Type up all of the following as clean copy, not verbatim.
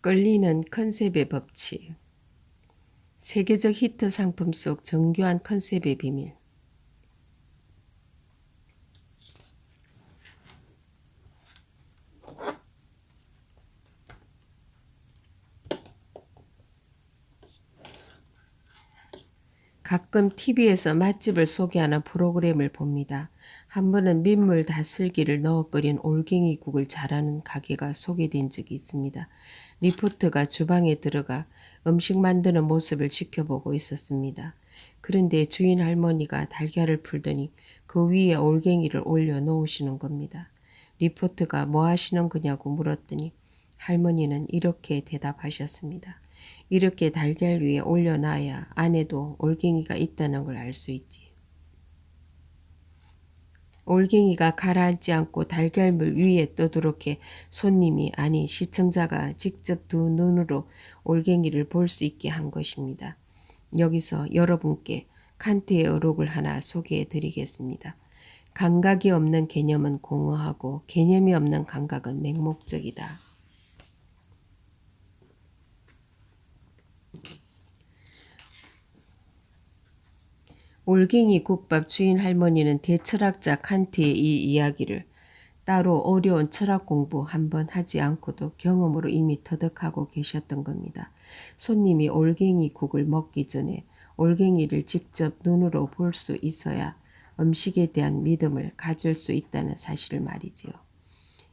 끌리는 컨셉의 법칙. 세계적 히트 상품 속 정교한 컨셉의 비밀. 가끔 TV에서 맛집을 소개하는 프로그램을 봅니다. 한 번은 민물 다슬기를 넣어 끓인 올갱이국을 잘하는 가게가 소개된 적이 있습니다. 리포터가 주방에 들어가 음식 만드는 모습을 지켜보고 있었습니다. 그런데 주인 할머니가 달걀을 풀더니 그 위에 올갱이를 올려 놓으시는 겁니다. 리포터가 뭐 하시는 거냐고 물었더니 할머니는 이렇게 대답하셨습니다. 이렇게 달걀 위에 올려놔야 안에도 올갱이가 있다는 걸 알 수 있지. 올갱이가 가라앉지 않고 달걀물 위에 떠도록 해 손님이 아니 시청자가 직접 두 눈으로 올갱이를 볼 수 있게 한 것입니다. 여기서 여러분께 칸트의 어록을 하나 소개해 드리겠습니다. 감각이 없는 개념은 공허하고 개념이 없는 감각은 맹목적이다. 올갱이 국밥 주인 할머니는 대철학자 칸트의 이 이야기를 따로 어려운 철학 공부 한번 하지 않고도 경험으로 이미 터득하고 계셨던 겁니다. 손님이 올갱이 국을 먹기 전에 올갱이를 직접 눈으로 볼 수 있어야 음식에 대한 믿음을 가질 수 있다는 사실을 말이지요.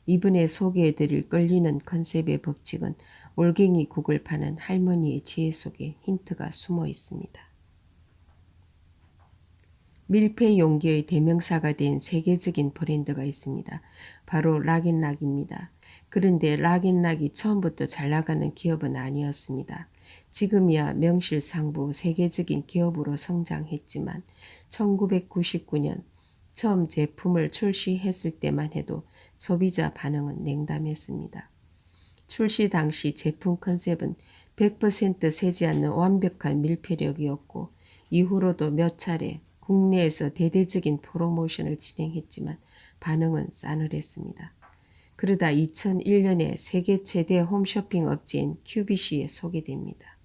이번에 소개해드릴 끌리는 컨셉의 법칙은 올갱이 국을 파는 할머니의 지혜 속에 힌트가 숨어 있습니다. 밀폐 용기의 대명사가 된 세계적인 브랜드가 있습니다. 바로 락앤락입니다. 그런데 락앤락이 처음부터 잘 나가는 기업은 아니었습니다. 지금이야 명실상부 세계적인 기업으로 성장했지만 1999년 처음 제품을 출시했을 때만 해도 소비자 반응은 냉담했습니다. 출시 당시 제품 컨셉은 100% 새지 않는 완벽한 밀폐력이었고 이후로도 몇 차례 국내에서 대대적인 프로모션을 진행했지만 반응은 싸늘했습니다. 그러다 2001년에 세계 최대 홈쇼핑 업체인 QVC에 소개됩니다.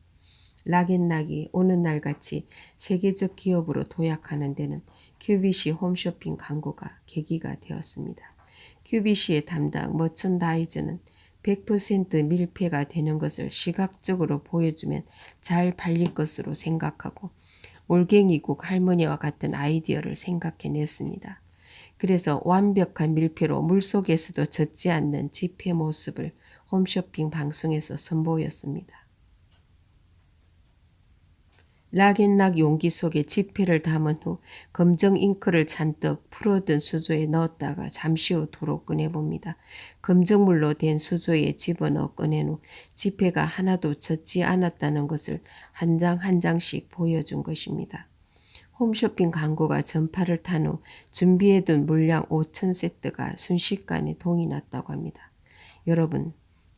락앤락이 오느 날같이 세계적 기업으로 도약하는 데는 QVC 홈쇼핑 광고가 계기가 되었습니다. QVC의 담당 머천다이저는 100% 밀폐가 되는 것을 시각적으로 보여주면 잘 팔릴 것으로 생각하고 올갱이국 할머니와 같은 아이디어를 생각해냈습니다. 그래서 완벽한 밀폐로 물속에서도 젖지 않는 지폐 모습을 홈쇼핑 방송에서 선보였습니다. 락앤락 용기 속에 지폐를 담은 후 검정 잉크를 잔뜩 풀어둔 수조에 넣었다가 잠시 후 도로 꺼내봅니다. 검정물로 된 수조에 집어넣어 꺼낸 후 지폐가 하나도 젖지 않았다는 것을 한 장 한 장씩 보여준 것입니다. 홈쇼핑 광고가 전파를 탄 후 준비해둔 물량 5,000세트가 순식간에 동이 났다고 합니다. 여러분,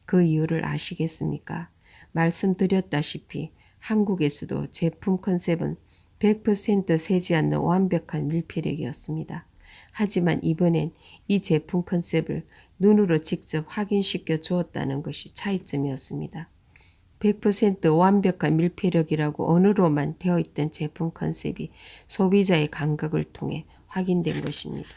그 이유를 아시겠습니까? 말씀드렸다시피 한국에서도 제품 컨셉은 100% 새지 않는 완벽한 밀폐력이었습니다. 하지만 이번엔 이 제품 컨셉을 눈으로 직접 확인시켜 주었다는 것이 차이점이었습니다. 100% 완벽한 밀폐력이라고 언어로만 되어 있던 제품 컨셉이 소비자의 감각을 통해 확인된 것입니다.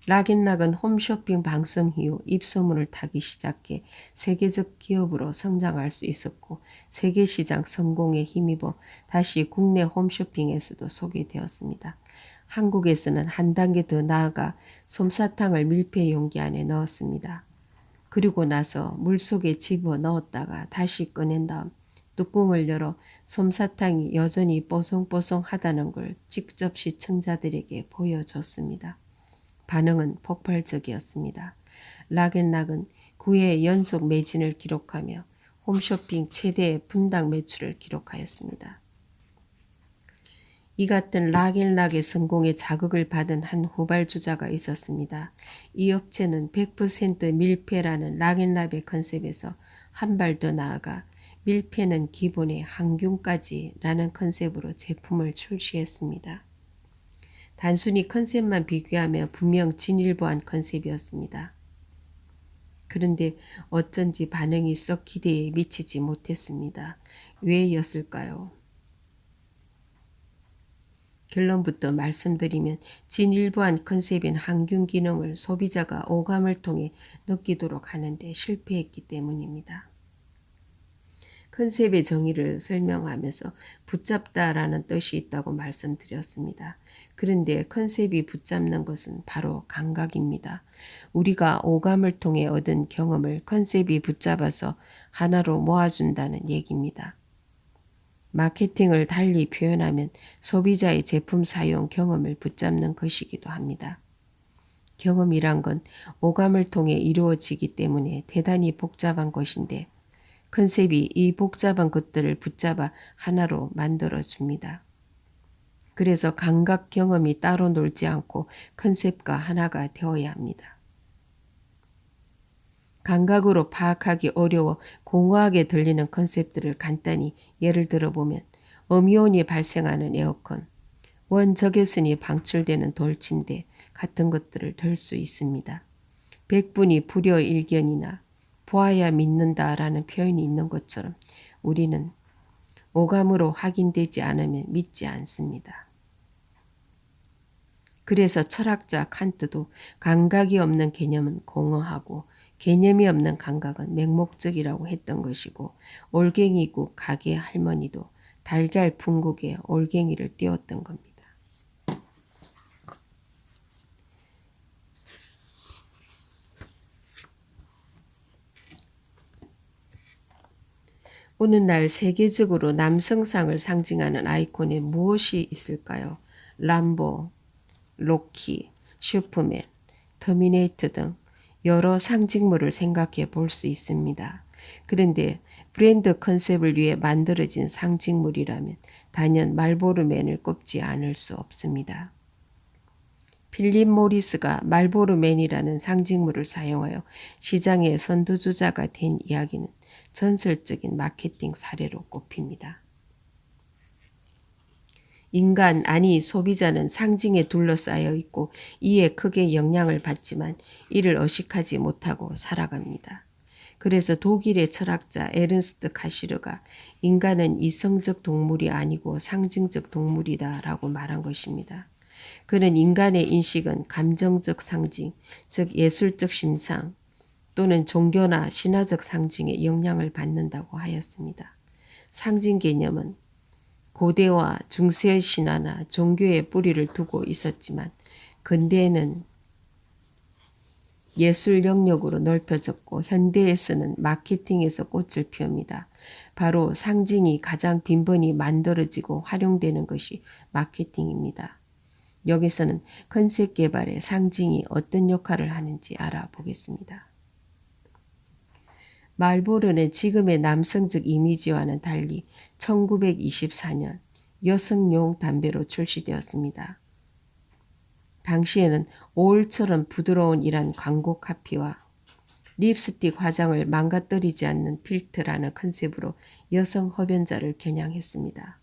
락앤락은 홈쇼핑 방송 이후 입소문을 타기 시작해 세계적 기업으로 성장할 수 있었고 세계시장 성공에 힘입어 다시 국내 홈쇼핑에서도 소개되었습니다. 한국에서는 한 단계 더 나아가 솜사탕을 밀폐 용기 안에 넣었습니다. 그리고 나서 물속에 집어 넣었다가 다시 꺼낸 다음 뚜껑을 열어 솜사탕이 여전히 뽀송뽀송하다는 걸 직접 시청자들에게 보여줬습니다. 반응은 폭발적이었습니다. 락앤락은 9회 연속 매진을 기록하며 홈쇼핑 최대 분당 매출을 기록하였습니다. 이 같은 락앤락의 성공에 자극을 받은 한 후발주자가 있었습니다. 이 업체는 100% 밀폐라는 락앤락의 컨셉에서 한 발 더 나아가 밀폐는 기본에 항균까지 라는 컨셉으로 제품을 출시했습니다. 단순히 컨셉만 비교하며 분명 진일보한 컨셉이었습니다. 그런데 어쩐지 반응이 썩 기대에 미치지 못했습니다. 왜였을까요? 결론부터 말씀드리면 진일보한 컨셉인 항균 기능을 소비자가 오감을 통해 느끼도록 하는데 실패했기 때문입니다. 컨셉의 정의를 설명하면서 붙잡다라는 뜻이 있다고 말씀드렸습니다. 그런데 컨셉이 붙잡는 것은 바로 감각입니다. 우리가 오감을 통해 얻은 경험을 컨셉이 붙잡아서 하나로 모아준다는 얘기입니다. 마케팅을 달리 표현하면 소비자의 제품 사용 경험을 붙잡는 것이기도 합니다. 경험이란 건 오감을 통해 이루어지기 때문에 대단히 복잡한 것인데 컨셉이 이 복잡한 것들을 붙잡아 하나로 만들어줍니다. 그래서 감각 경험이 따로 놀지 않고 컨셉과 하나가 되어야 합니다. 감각으로 파악하기 어려워 공허하게 들리는 컨셉들을 간단히 예를 들어보면 음이온이 발생하는 에어컨, 원적외선이 방출되는 돌침대 같은 것들을 들 수 있습니다. 백분이 불여일견이나 보아야 믿는다라는 표현이 있는 것처럼 우리는 오감으로 확인되지 않으면 믿지 않습니다. 그래서 철학자 칸트도 감각이 없는 개념은 공허하고 개념이 없는 감각은 맹목적이라고 했던 것이고 올갱이국 가게 할머니도 달걀 풍국에 올갱이를 띄웠던 겁니다. 오늘날 세계적으로 남성상을 상징하는 아이콘에 무엇이 있을까요? 람보, 로키, 슈퍼맨, 터미네이터 등 여러 상징물을 생각해 볼 수 있습니다. 그런데 브랜드 컨셉을 위해 만들어진 상징물이라면 단연 말보르맨을 꼽지 않을 수 없습니다. 필립 모리스가 말보르맨이라는 상징물을 사용하여 시장의 선두주자가 된 이야기는 전설적인 마케팅 사례로 꼽힙니다. 인간 아니 소비자는 상징에 둘러싸여 있고 이에 크게 영향을 받지만 이를 의식하지 못하고 살아갑니다. 그래서 독일의 철학자 에른스트 카시르가 인간은 이성적 동물이 아니고 상징적 동물이다 라고 말한 것입니다. 그는 인간의 인식은 감정적 상징, 즉 예술적 심상 또는 종교나 신화적 상징에 영향을 받는다고 하였습니다. 상징 개념은 고대와 중세의 신화나 종교에 뿌리를 두고 있었지만 근대에는 예술 영역으로 넓혀졌고 현대에서는 마케팅에서 꽃을 피웁니다. 바로 상징이 가장 빈번히 만들어지고 활용되는 것이 마케팅입니다. 여기서는 컨셉 개발에 상징이 어떤 역할을 하는지 알아보겠습니다. 말보르는 지금의 남성적 이미지와는 달리 1924년 여성용 담배로 출시되었습니다. 당시에는 오울처럼 부드러운 이란 광고 카피와 립스틱 화장을 망가뜨리지 않는 필트라는 컨셉으로 여성 흡연자를 겨냥했습니다.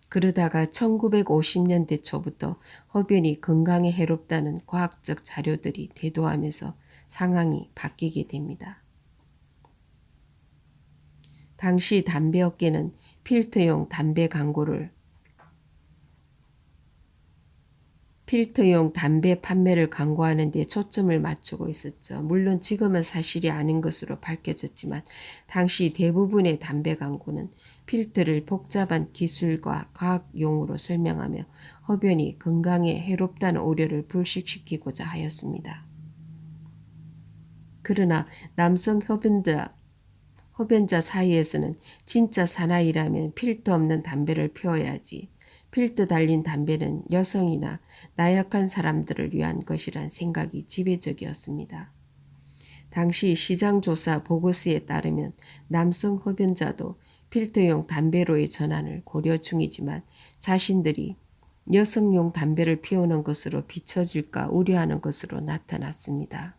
그러다가 1950년대 초부터 흡연이 건강에 해롭다는 과학적 자료들이 대두하면서 상황이 바뀌게 됩니다. 당시 담배업계는 필터용 담배 판매를 광고하는 데 초점을 맞추고 있었죠. 물론 지금은 사실이 아닌 것으로 밝혀졌지만 당시 대부분의 담배 광고는 필터를 복잡한 기술과 과학용으로 설명하며 흡연이 건강에 해롭다는 우려를 불식시키고자 하였습니다. 그러나 남성 흡연자 사이에서는 진짜 사나이라면 필터 없는 담배를 피워야지, 필터 달린 담배는 여성이나 나약한 사람들을 위한 것이란 생각이 지배적이었습니다. 당시 시장조사 보고서에 따르면 남성 흡연자도 필터용 담배로의 전환을 고려 중이지만 자신들이 여성용 담배를 피우는 것으로 비춰질까 우려하는 것으로 나타났습니다.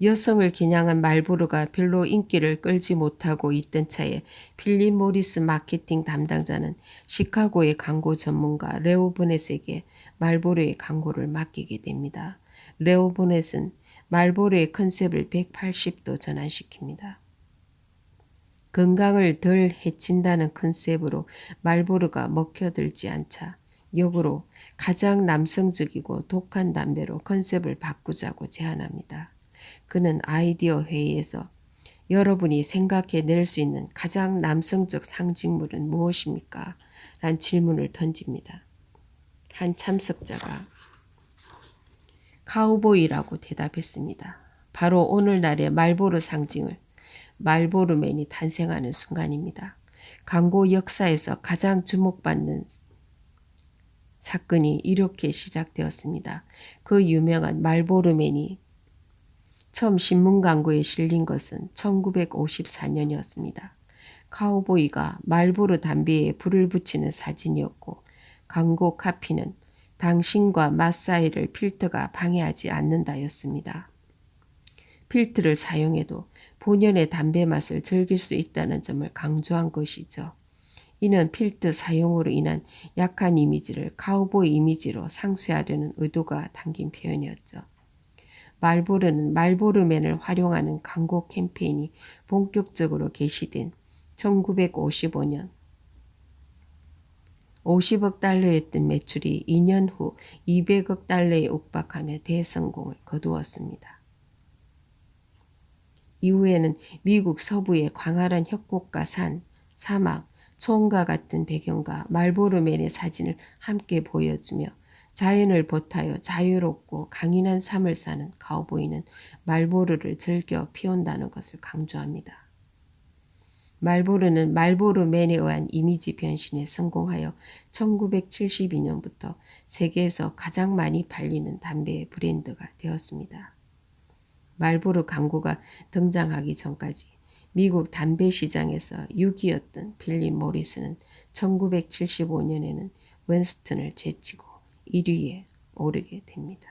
여성을 겨냥한 말보로가 별로 인기를 끌지 못하고 있던 차에 필립 모리스 마케팅 담당자는 시카고의 광고 전문가 레오 보넷에게 말보로의 광고를 맡기게 됩니다. 레오 보넷은 말보로의 컨셉을 180도 전환시킵니다. 건강을 덜 해친다는 컨셉으로 말보로가 먹혀들지 않자 역으로 가장 남성적이고 독한 담배로 컨셉을 바꾸자고 제안합니다. 그는 아이디어 회의에서 여러분이 생각해낼 수 있는 가장 남성적 상징물은 무엇입니까? 란 질문을 던집니다. 한 참석자가 카우보이라고 대답했습니다. 바로 오늘날의 말보로 상징을 말보로맨이 탄생하는 순간입니다. 광고 역사에서 가장 주목받는 사건이 이렇게 시작되었습니다. 그 유명한 말보로맨이 처음 신문 광고에 실린 것은 1954년이었습니다. 카우보이가 말보로 담배에 불을 붙이는 사진이었고 광고 카피는 당신과 맛 사이를 필터가 방해하지 않는다였습니다. 필터를 사용해도 본연의 담배 맛을 즐길 수 있다는 점을 강조한 것이죠. 이는 필터 사용으로 인한 약한 이미지를 카우보이 이미지로 상쇄하려는 의도가 담긴 표현이었죠. 말보로는 말보로맨을 활용하는 광고 캠페인이 본격적으로 개시된 1955년 50억 달러였던 매출이 2년 후 200억 달러에 육박하며 대성공을 거두었습니다. 이후에는 미국 서부의 광활한 협곡과 산, 사막, 초원과 같은 배경과 말보로맨의 사진을 함께 보여주며 자연을 벗하여 자유롭고 강인한 삶을 사는 카우보이는 말보로를 즐겨 피운다는 것을 강조합니다. 말보로는 말보로맨에 의한 이미지 변신에 성공하여 1972년부터 세계에서 가장 많이 팔리는 담배 브랜드가 되었습니다. 말보로 광고가 등장하기 전까지 미국 담배 시장에서 6위였던 필립 모리스는 1975년에는 윈스턴을 제치고 1위에 오르게 됩니다.